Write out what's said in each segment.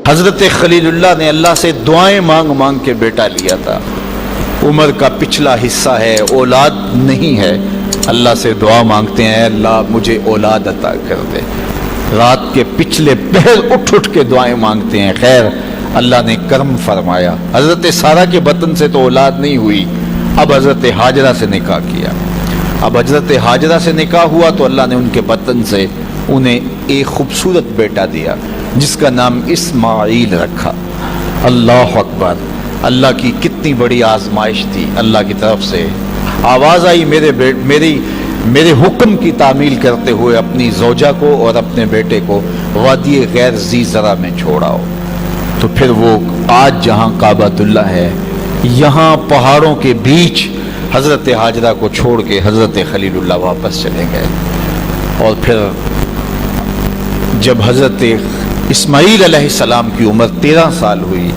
حضرت خلیل اللہ نے اللہ سے دعائیں مانگ مانگ کے بیٹا لیا تھا. عمر کا پچھلا حصہ ہے، اولاد نہیں ہے، اللہ سے دعا مانگتے ہیں اللہ مجھے اولاد عطا کر دے. رات کے پچھلے پہر اٹھ اٹھ کے دعائیں مانگتے ہیں. خیر اللہ نے کرم فرمایا. حضرت سارہ کے بطن سے تو اولاد نہیں ہوئی، اب حضرت ہاجرہ سے نکاح کیا. اب حضرت ہاجرہ سے نکاح ہوا تو اللہ نے ان کے بطن سے انہیں ایک خوبصورت بیٹا دیا جس کا نام اسماعیل رکھا. اللہ اکبر! اللہ کی کتنی بڑی آزمائش تھی. اللہ کی طرف سے آواز آئی میرے حکم کی تعمیل کرتے ہوئے اپنی زوجہ کو اور اپنے بیٹے کو وادی غیر ذی زرع میں چھوڑاؤ. تو پھر وہ آج جہاں کعبۃ اللہ ہے، یہاں پہاڑوں کے بیچ حضرت ہاجرہ کو چھوڑ کے حضرت خلیل اللہ واپس چلے گئے. اور پھر جب حضرت اسماعیل علیہ السلام کی عمر 13 سال ہوئی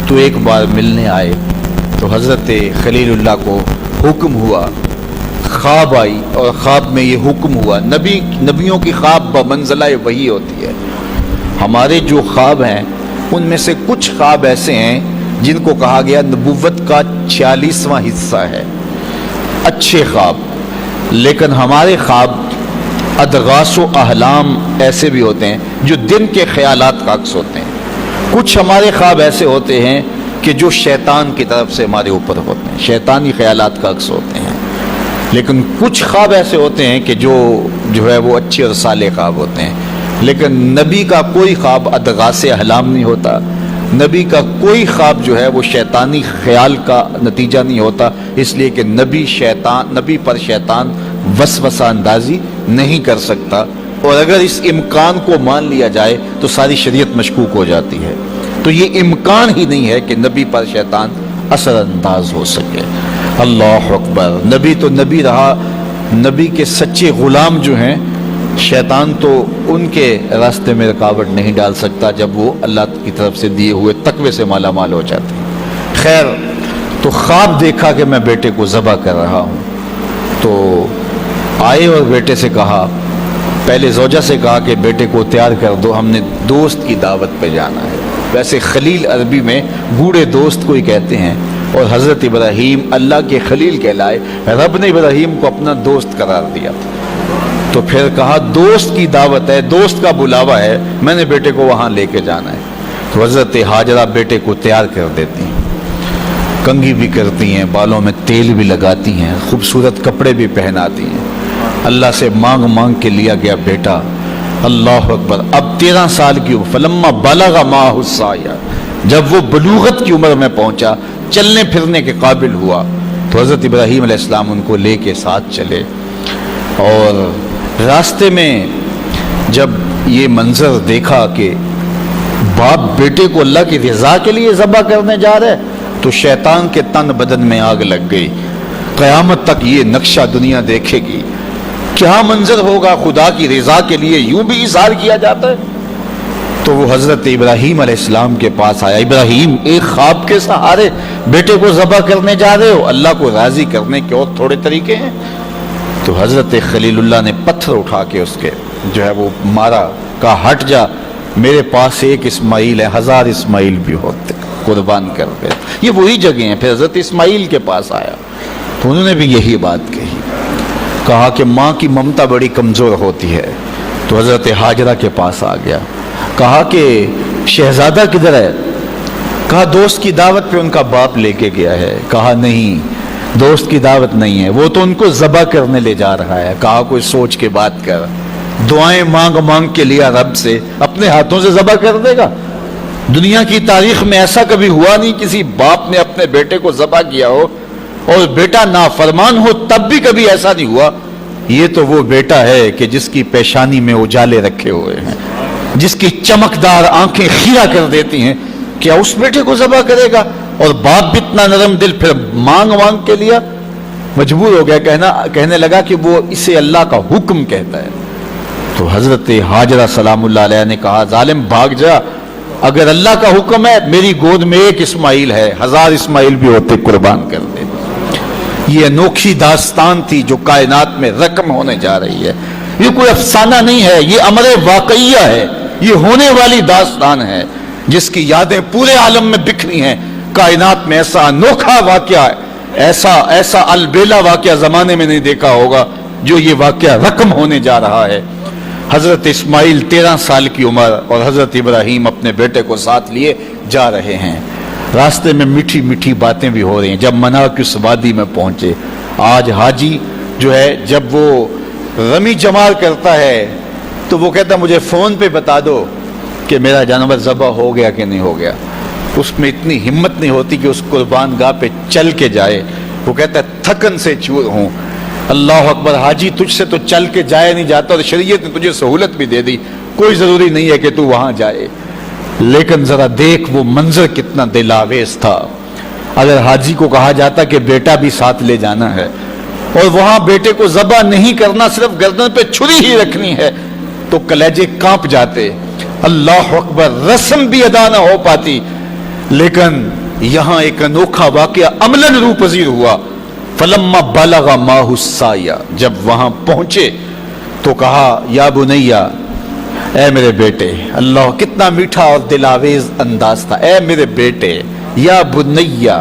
تو ایک بار ملنے آئے تو حضرت خلیل اللہ کو حکم ہوا، خواب آئی اور خواب میں یہ حکم ہوا. نبیوں کی خواب بمنزلہ وحی ہوتی ہے. ہمارے جو خواب ہیں ان میں سے کچھ خواب ایسے ہیں جن کو کہا گیا نبوت کا 46واں حصہ ہے، اچھے خواب. لیکن ہمارے خواب ادغاث و احلام ایسے بھی ہوتے ہیں جو دن کے خیالات کا عکس ہوتے ہیں. کچھ ہمارے خواب ایسے ہوتے ہیں کہ جو شیطان کی طرف سے ہمارے اوپر ہوتے ہیں، شیطانی خیالات کا عکس ہوتے ہیں. لیکن کچھ خواب ایسے ہوتے ہیں کہ جو ہے وہ اچھے اور صالح خواب ہوتے ہیں. لیکن نبی کا کوئی خواب ادغاث احلام نہیں ہوتا. نبی کا کوئی خواب جو ہے وہ شیطانی خیال کا نتیجہ نہیں ہوتا، اس لیے کہ نبی پر شیطان وسوسہ اندازی نہیں کر سکتا. اور اگر اس امکان کو مان لیا جائے تو ساری شریعت مشکوک ہو جاتی ہے. تو یہ امکان ہی نہیں ہے کہ نبی پر شیطان اثر انداز ہو سکے. اللہ اکبر! نبی تو نبی رہا. نبی کے سچے غلام جو ہیں، شیطان تو ان کے راستے میں رکاوٹ نہیں ڈال سکتا جب وہ اللہ کی طرف سے دیے ہوئے تقوی سے مالا مال ہو جاتے ہیں. خیر تو خواب دیکھا کہ میں بیٹے کو ذبح کر رہا ہوں. تو آئے اور بیٹے سے کہا، پہلے زوجہ سے کہا کہ بیٹے کو تیار کر دو، ہم نے دوست کی دعوت پہ جانا ہے. ویسے خلیل عربی میں گوڑے دوست کو ہی کہتے ہیں. اور حضرت ابراہیم اللہ کے خلیل کہلائے، رب نے ابراہیم کو اپنا دوست قرار دیا. تو پھر کہا دوست کی دعوت ہے، دوست کا بلاوا ہے، میں نے بیٹے کو وہاں لے کے جانا ہے. تو حضرت ہاجرہ بیٹے کو تیار کر دیتی ہیں، کنگھی بھی کرتی ہیں، بالوں میں تیل بھی لگاتی ہیں، خوبصورت کپڑے بھی پہناتی ہیں. اللہ سے مانگ مانگ کے لیا گیا بیٹا. اللہ اکبر! اب 13 سال کی عمر، فلما بلغ معہ السعی، جب وہ بلوغت کی عمر میں پہنچا، چلنے پھرنے کے قابل ہوا، تو حضرت ابراہیم علیہ السلام ان کو لے کے ساتھ چلے. اور راستے میں جب یہ منظر دیکھا کہ باپ بیٹے کو اللہ کی رضا کے لیے ذبح کرنے جا رہے تو شیطان کے تن بدن میں آگ لگ گئی. قیامت تک یہ نقشہ دنیا دیکھے گی، کیا منظر ہوگا خدا کی رضا کے لیے یوں بھی اظہار کیا جاتا ہے. تو وہ حضرت ابراہیم علیہ السلام کے پاس آیا. ابراہیم، ایک خواب کے سہارے بیٹے کو ذبح کرنے جا رہے ہو، اللہ کو راضی کرنے کے اور تھوڑے طریقے ہیں. تو حضرت خلیل اللہ نے پتھر اٹھا کے اس کے جو ہے وہ مارا، کہا ہٹ جا، میرے پاس ایک اسماعیل ہے، 1000 اسماعیل بھی ہوتے، قربان کر دے. یہ وہی جگہ ہیں. پھر حضرت اسماعیل کے پاس آیا تو انہوں نے بھی یہی بات کہی، کہا کہ ماں کی ممتا بڑی کمزور ہوتی ہے. تو حضرت ہاجرہ کے پاس آ گیا، کہا کہ شہزادہ کدھر ہے؟ کہا دوست کی دعوت پہ ان کا باپ لے کے گیا ہے. کہا نہیں، دوست کی دعوت نہیں ہے، وہ تو ان کو ذبح کرنے لے جا رہا ہے. کہا کوئی سوچ کے بات کر، دعائیں مانگ مانگ کے لیا رب سے، اپنے ہاتھوں سے ذبح کر دے گا؟ دنیا کی تاریخ میں ایسا کبھی ہوا نہیں کسی باپ نے اپنے بیٹے کو ذبح کیا ہو اور بیٹا نافرمان ہو، تب بھی کبھی ایسا نہیں ہوا. یہ تو وہ بیٹا ہے کہ جس کی پیشانی میں اجالے رکھے ہوئے ہیں، جس کی چمکدار آنکھیں خیرہ کر دیتی ہیں. کیا اس بیٹے کو ذبح کرے گا؟ اور باپ بھی اتنا نرم دل، پھر مانگ مانگ کے لیا، مجبور ہو گیا، کہنے لگا کہ وہ اسے اللہ کا حکم کہتا ہے. تو حضرت ہاجرہ سلام اللہ علیہ نے کہا ظالم بھاگ جا، اگر اللہ کا حکم ہے میری گود میں ایک اسماعیل ہے، 1000 اسماعیل بھی ہوتے قربان کر دے. یہ انوکھی داستان تھی جو کائنات میں رقم ہونے جا رہی ہے. یہ کوئی افسانہ نہیں ہے، یہ امر واقعیہ ہے، یہ ہونے والی داستان ہے. جس کی یادیں پورے عالم میں بکھری ہیں. کائنات میں ایسا انوکھا واقعہ ہے، ایسا البیلا واقعہ زمانے میں نہیں دیکھا ہوگا جو یہ واقعہ رقم ہونے جا رہا ہے. حضرت اسماعیل 13 سال کی عمر اور حضرت ابراہیم اپنے بیٹے کو ساتھ لیے جا رہے ہیں. راستے میں میٹھی میٹھی باتیں بھی ہو رہی ہیں. جب منا کی اس وادی میں پہنچے، آج حاجی جو ہے جب وہ رمی جمار کرتا ہے تو وہ کہتا مجھے فون پہ بتا دو کہ میرا جانور ذبح ہو گیا کہ نہیں ہو گیا. اس میں اتنی ہمت نہیں ہوتی کہ اس قربان گاہ پہ چل کے جائے. وہ کہتا ہے تھکن سے چور ہوں. اللہ اکبر، حاجی تجھ سے تو چل کے جایا نہیں جاتا اور شریعت نے تجھے سہولت بھی دے دی، کوئی ضروری نہیں ہے کہ تو وہاں جائے. لیکن ذرا دیکھ وہ منظر کتنا دل آویز تھا. اگر حاجی کو کہا جاتا کہ بیٹا بھی ساتھ لے جانا ہے اور وہاں بیٹے کو ذبح نہیں کرنا، صرف گردن پہ چھری ہی رکھنی ہے، تو کلیجے کانپ جاتے. اللہ اکبر، رسم بھی ادا نہ ہو پاتی. لیکن یہاں ایک انوکھا واقعہ عملاً روح پذیر ہوا. فلما بلغ ماہ السعی، جب وہاں پہنچے تو کہا یا بنیا، اے میرے بیٹے. اللہ کتنا میٹھا اور دلاویز انداز تھا. اے میرے بیٹے، یا بنیا،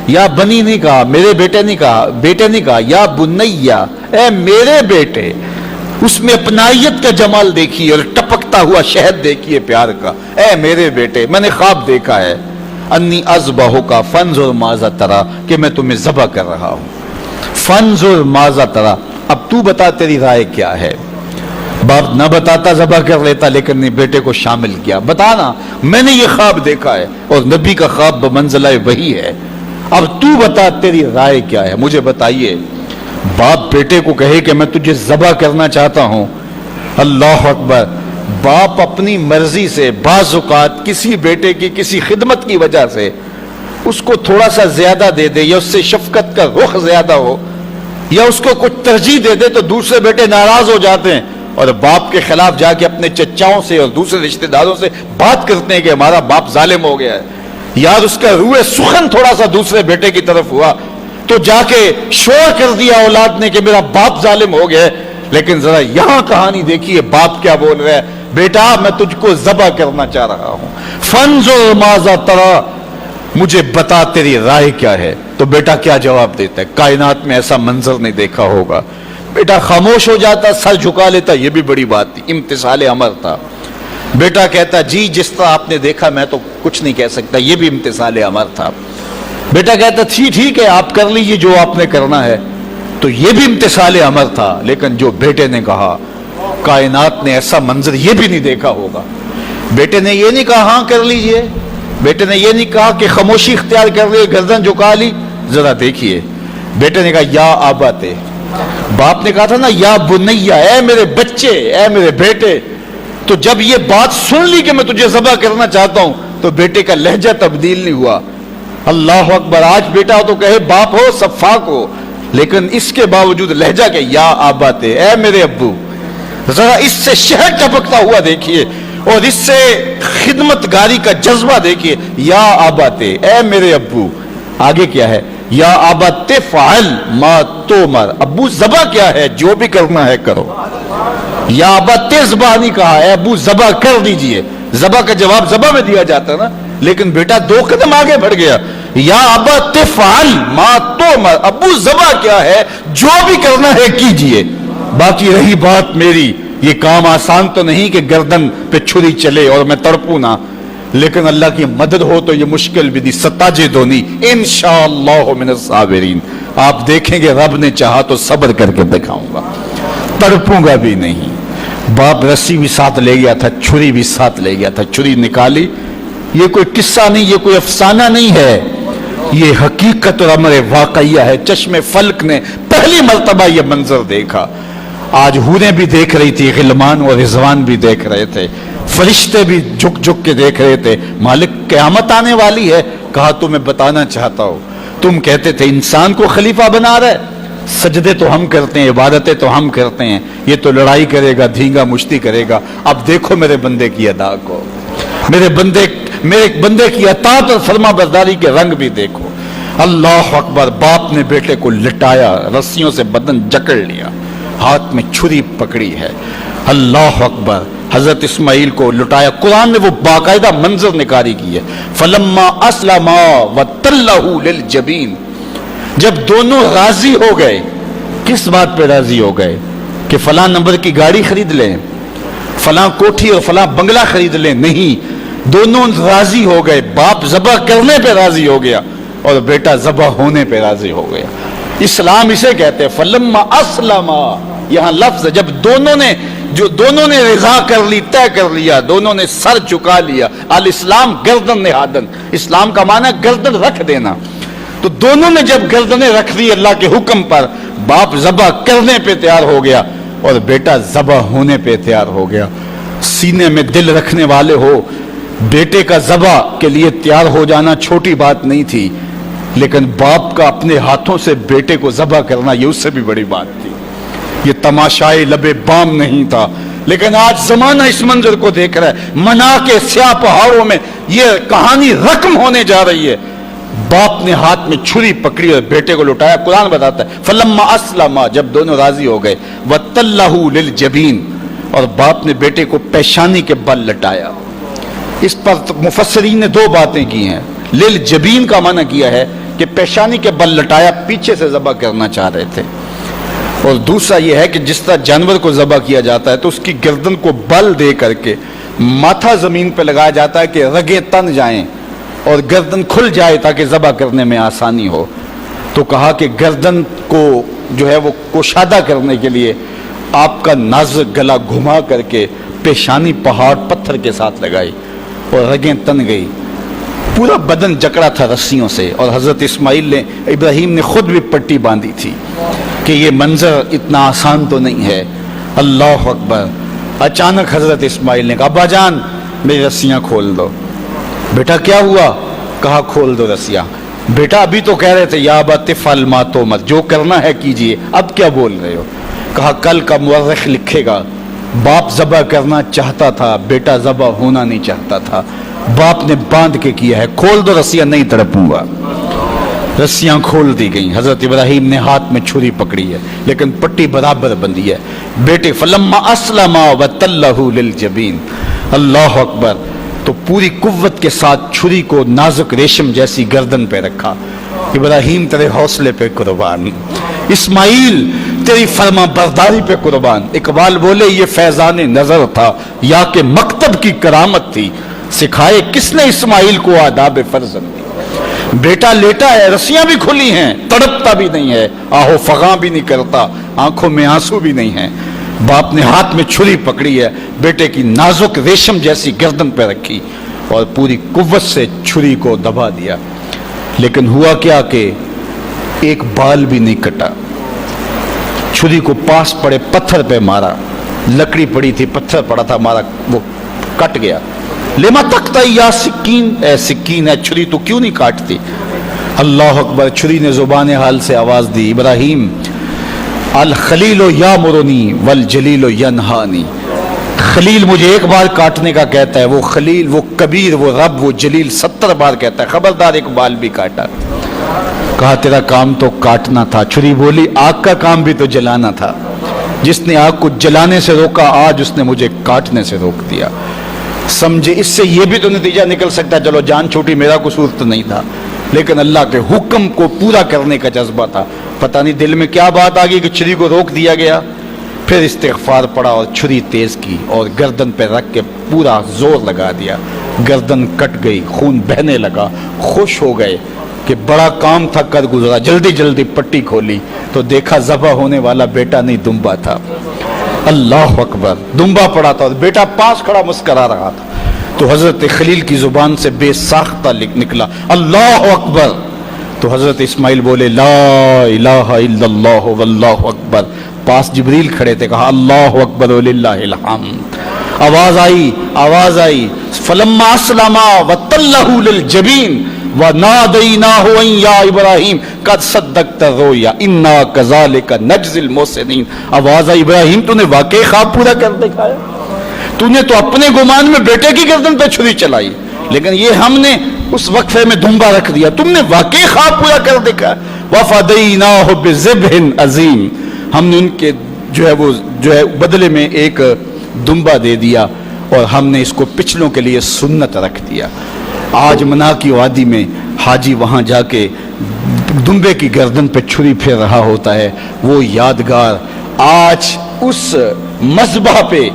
یا بنی نہیں کہا، میرے بیٹے نہیں کہا، بیٹے نہیں کہا، یا بنیا، اے میرے بیٹے. اس میں اپنائیت کا جمال دیکھیے اور ٹپکتا ہوا شہد دیکھیے پیار کا. اے میرے بیٹے، میں نے خواب دیکھا ہے، انی اذبحک فانظر ماذا تری، کہ میں تمہیں ذبح کر رہا ہوں. فانظر ماذا تری، اب تو بتا تیری رائے کیا ہے. باپ نہ بتاتا ذبح کر لیتا، لیکن نے بیٹے کو شامل کیا. بتانا، میں نے یہ خواب دیکھا ہے اور نبی کا خواب بمنزلہ وحی ہے. اب تو بتا تیری رائے کیا ہے، مجھے بتائیے. باپ بیٹے کو کہے کہ میں تجھے ذبح کرنا چاہتا ہوں. اللہ اکبر. باپ اپنی مرضی سے بعض اوقات کسی بیٹے کی کسی خدمت کی وجہ سے اس کو تھوڑا سا زیادہ دے دے، یا اس سے شفقت کا رخ زیادہ ہو، یا اس کو کچھ ترجیح دے دے، تو دوسرے بیٹے ناراض ہو جاتے ہیں اور باپ کے خلاف جا کے اپنے چچاؤں سے اور دوسرے رشتہ داروں سے بات کرتے ہیں کہ ہمارا باپ ظالم ہو گیا ہے. یار اس کا روح سخن تھوڑا سا دوسرے بیٹے کی طرف ہوا تو جا کے شور کر دیا اولاد نے کہ میرا باپ ظالم ہو گیا ہے. لیکن ذرا یہاں کہانی دیکھیے باپ کیا بول رہا ہے. بیٹا میں تجھ کو ذبح کرنا چاہ رہا ہوں. فانظر ماذا تری، مجھے بتا تیری رائے کیا ہے. تو بیٹا کیا جواب دیتا ہے؟ کائنات میں ایسا منظر نہیں دیکھا ہوگا. بیٹا خاموش ہو جاتا، سر جھکا لیتا. یہ بھی بڑی بات تھی، امتثال امر تھا. بیٹا کہتا جی جس طرح آپ نے دیکھا میں تو کچھ نہیں کہہ سکتا. یہ بھی امتثال امر تھا. بیٹا کہتا ٹھیک ہے آپ کر لیجیے جو آپ نے کرنا ہے. تو یہ بھی امتثال امر تھا. لیکن جو بیٹے نے کہا، کائنات نے ایسا منظر یہ بھی نہیں دیکھا ہوگا. بیٹے نے یہ نہیں کہا ہاں کر لیجئے، بیٹے نے یہ نہیں کہا کہ خاموشی اختیار کر لی، گردن جھکا لی. ذرا دیکھیے، بیٹے نے کہا یا آباتے. باپ نے کہا تھا نا یا بنیا، اے میرے بچے، اے میرے بیٹے. تو جب یہ بات سن لی کہ میں تجھے ذبح کرنا چاہتا ہوں تو بیٹے کا لہجہ تبدیل نہیں ہوا. اللہ اکبر. آج بیٹا ہو تو کہے باپ ہو سفاک ہو، لیکن اس کے باوجود لہجہ کہ یا آباتے، اے میرے ابو. ذرا اس سے شہد ٹپکتا ہوا دیکھیے اور اس سے خدمت گاری کا جذبہ دیکھیے. یا آباتے، اے میرے ابو. آگے کیا ہے؟ یا آباتے فعل ما تومر، ابو ذبح کیا ہے، جو بھی کرنا ہے کرو. یا آباتے ذبح نہیں کہا، اے ابو ذبح کر دیجئے. ذبح کا جواب ذبح میں دیا جاتا نا، لیکن بیٹا 2 قدم آگے بڑھ گیا. یا آباتے فعل ما تومر، ابو ذبح کیا ہے، جو بھی کرنا ہے کیجئے. باقی رہی بات میری، یہ کام آسان تو نہیں کہ گردن پہ چھری چلے اور میں تڑپوں نہ، لیکن اللہ کی مدد ہو تو یہ مشکل بھی دی. ستاجدونی انشاءاللہ من الصابرین. آپ دیکھیں گے رب نے چاہا تو صبر کر کے دکھاؤں گا، تڑپوں گا بھی نہیں. باپ رسی بھی ساتھ لے گیا تھا، چھری بھی ساتھ لے گیا تھا. چھری نکالی. یہ کوئی قصہ نہیں، یہ کوئی افسانہ نہیں ہے، یہ حقیقت اور امر واقعیہ ہے. چشم فلک نے پہلی مرتبہ یہ منظر دیکھا. آج حوریں بھی دیکھ رہی تھی، غلمان و رضوان بھی دیکھ رہے تھے، فرشتے بھی جھک جھک کے دیکھ رہے تھے. مالک قیامت آنے والی ہے. کہا تمہیں بتانا چاہتا ہوں، تم کہتے تھے انسان کو خلیفہ بنا رہے، سجدے تو ہم کرتے ہیں، عبادتیں تو ہم کرتے ہیں، یہ تو لڑائی کرے گا، دھینگا مشتی کرے گا. اب دیکھو میرے بندے کی ادا کو، میرے بندے کی اطاعت اور فرما برداری کے رنگ بھی دیکھو. اللہ اکبر. باپ نے بیٹے کو لٹایا، رسیوں سے بدن جکڑ لیا، ہاتھ میں چھری پکڑی ہے. اللہ اکبر. حضرت اسماعیل کو لٹایا. قرآن نے وہ باقاعدہ منظر نگاری کی ہے. فلما اسلما وتلہ للجبین، جب دونوں راضی ہو گئے. کس بات پہ راضی ہو گئے؟ کہ فلاں نمبر کی گاڑی خرید لیں، فلاں کوٹھی اور فلاں بنگلہ خرید لیں. نہیں، دونوں راضی ہو گئے. باپ ذبح کرنے پہ راضی ہو گیا اور بیٹا ذبح ہونے پہ راضی ہو گیا. اسلام اسے کہتے ہیں فلما اسلما. یہاں لفظ جب دونوں نے رضا کر لی، طے کر لیا، دونوں نے سر چکا لیا. الاسلام گردن نہادن، اسلام کا معنی گردن رکھ دینا. تو دونوں نے جب گردنیں رکھ دی اللہ کے حکم پر، باپ ذبح کرنے پہ تیار ہو گیا اور بیٹا ذبح ہونے پہ تیار ہو گیا. سینے میں دل رکھنے والے ہو، بیٹے کا ذبح کے لیے تیار ہو جانا چھوٹی بات نہیں تھی، لیکن باپ کا اپنے ہاتھوں سے بیٹے کو ذبح کرنا یہ اس سے بھی بڑی بات تھی. یہ تماشائے لبے بام نہیں تھا. لیکن آج زمانہ اس منظر کو دیکھ رہا ہے. منا کے سیاہ پہاڑوں میں یہ کہانی رقم ہونے جا رہی ہے. باپ نے ہاتھ میں چھری پکڑی اور بیٹے کو لٹایا. قرآن بتاتا ہے فلما اسلما، جب دونوں راضی ہو گئے، وتلہ للجبین، اور باپ نے بیٹے کو پیشانی کے بل لٹایا. اس پر مفسرین نے دو باتیں کی ہیں. للجبین کا معنی کیا ہے کہ پیشانی کے بل لٹایا، پیچھے سے ذبح کرنا چاہ رہے تھے. اور دوسرا یہ ہے کہ جس طرح جانور کو ذبح کیا جاتا ہے تو اس کی گردن کو بل دے کر کے ماتھا زمین پہ لگایا جاتا ہے کہ رگیں تن جائیں اور گردن کھل جائے تاکہ ذبح کرنے میں آسانی ہو. تو کہا کہ گردن کو جو ہے وہ کشادہ کرنے کے لیے آپ کا نازک گلا گھما کر کے پیشانی پہاڑ پتھر کے ساتھ لگائی اور رگیں تن گئی. پورا بدن جکڑا تھا رسیوں سے، اور حضرت اسماعیل نے، ابراہیم نے خود بھی پٹی باندھی تھی کہ یہ منظر اتنا آسان تو نہیں ہے. اللہ اکبر. اچانک حضرت اسماعیل نے کہا ابا جان میری رسیاں کھول دو. بیٹا کیا ہوا؟ کہا کھول دو رسیاں. بیٹا ابھی تو کہہ رہے تھے یا ابت افعل ما تؤمر، جو کرنا ہے کیجئے، اب کیا بول رہے ہو؟ کہا کل کا مورخ لکھے گا باپ ذبح کرنا چاہتا تھا، بیٹا ذبح ہونا نہیں چاہتا تھا. باپ نے باندھ کے کیا ہے. کھول دو رسیاں، نہیں تڑپوں گا. رسیاں کھول دی گئیں. حضرت ابراہیم نے ہاتھ میں چھری پکڑی ہے لیکن پٹی برابر بندھی ہے. بیٹے فلما اسلما وتلہ للجبین. اللہ اکبر. تو پوری قوت کے ساتھ چھری کو نازک ریشم جیسی گردن پہ رکھا. ابراہیم تیرے حوصلے پہ قربان، اسماعیل تیری فرما برداری پہ قربان. اقبال بولے یہ فیضان نظر تھا یا کہ مکتب کی کرامت تھی، سکھائے کس نے اسماعیل کو آداب فرزند دی. بیٹا لیٹا ہے، رسیاں بھی کھلی ہیں، تڑپتا بھی نہیں ہے، آہو فغاں بھی نہیں کرتا، آنکھوں میں آنسو بھی نہیں ہیں. باپ نے ہاتھ میں چھری پکڑی ہے، بیٹے کی نازک ریشم جیسی گردن پہ رکھی اور پوری قوت سے چھری کو دبا دیا. لیکن ہوا کیا کہ ایک بال بھی نہیں کٹا. چھری کو پاس پڑے پتھر پہ مارا. لکڑی پڑی تھی، پتھر پڑا تھا، مارا، وہ کٹ گیا. لما تقطع یا سکین، اے سکین ہے چھری تو کیوں نہیں کاٹتی؟ اللہ اکبر. چھری نے زبان حال سے آواز دی ابراہیم الخلیل یامرنی والجلیل ینہانی. خلیل مجھے ایک بار کاٹنے کا کہتا ہے، وہ خلیل، وہ کبیر، وہ رب، وہ جلیل 70 بار کہتا ہے، خبردار ایک بال بھی کاٹا. کہا تیرا کام تو کاٹنا تھا. چھری بولی آگ کا کام بھی تو جلانا تھا. جس نے آگ کو جلانے سے روکا آج اس نے مجھے کاٹنے سے روک دیا. سمجھے اس سے یہ بھی تو نتیجہ نکل سکتا، چلو جان چھوٹی، میرا قصور تو نہیں تھا، لیکن اللہ کے حکم کو پورا کرنے کا جذبہ تھا. پتہ نہیں دل میں کیا بات آ گئی کہ چھری کو روک دیا گیا. پھر استغفار پڑا اور چھری تیز کی اور گردن پہ رکھ کے پورا زور لگا دیا. گردن کٹ گئی، خون بہنے لگا. خوش ہو گئے کہ بڑا کام تھا کر گزرا. جلدی جلدی پٹی کھولی تو دیکھا ذبح ہونے والا بیٹا نہیں دمبا تھا. اللہ اکبر. دمبا پڑا تھا اور بیٹا پاس کھڑا مسکرا رہا تھا. تو حضرت خلیل کی زبان سے بے ساختہ نکلا اللہ اکبر. تو حضرت اسماعیل بولے لا الہ الا اللہ واللہ اکبر. پاس جبریل کھڑے تھے، کہا اللہ اکبر وللہ الحمد. آواز آئی فلما اسلما وتلہ للجبین ونادیناہ ان یا ابراہیم قد صدقت الرؤیا انا کذالک نجزی المحسنین. آواز آئی ابراہیم تو نے واقعی خواب پورا کر دکھایا. تو نے تو اپنے گمان میں بیٹے کی گردن پہ چھری چلائی، لیکن یہ ہم نے اس وقفے میں دمبا رکھ دیا. تم نے واقعی خواب پورا کر دکھایا. وفدیناہ بذبح عظیم. ہم نے ان کے جو ہے بدلے میں ایک دمبا دے دیا اور ہم نے اس کو پچھلوں کے لیے سنت رکھ دیا. آج منا کی وادی میں حاجی وہاں جا کے دمبے کی گردن پہ چھری پھیر رہا ہوتا ہے. وہ یادگار آج اس مذبح پہ،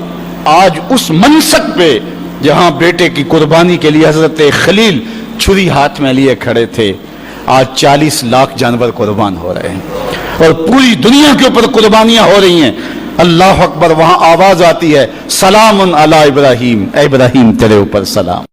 آج اس منصب پہ جہاں بیٹے کی قربانی کے لیے حضرت خلیل چھری ہاتھ میں لیے کھڑے تھے، آج 40 لاکھ جانور قربان ہو رہے ہیں اور پوری دنیا کے اوپر قربانیاں ہو رہی ہیں. اللہ اکبر. وہاں آواز آتی ہے سلام علی ابراہیم، اے ابراہیم تیرے اوپر سلام.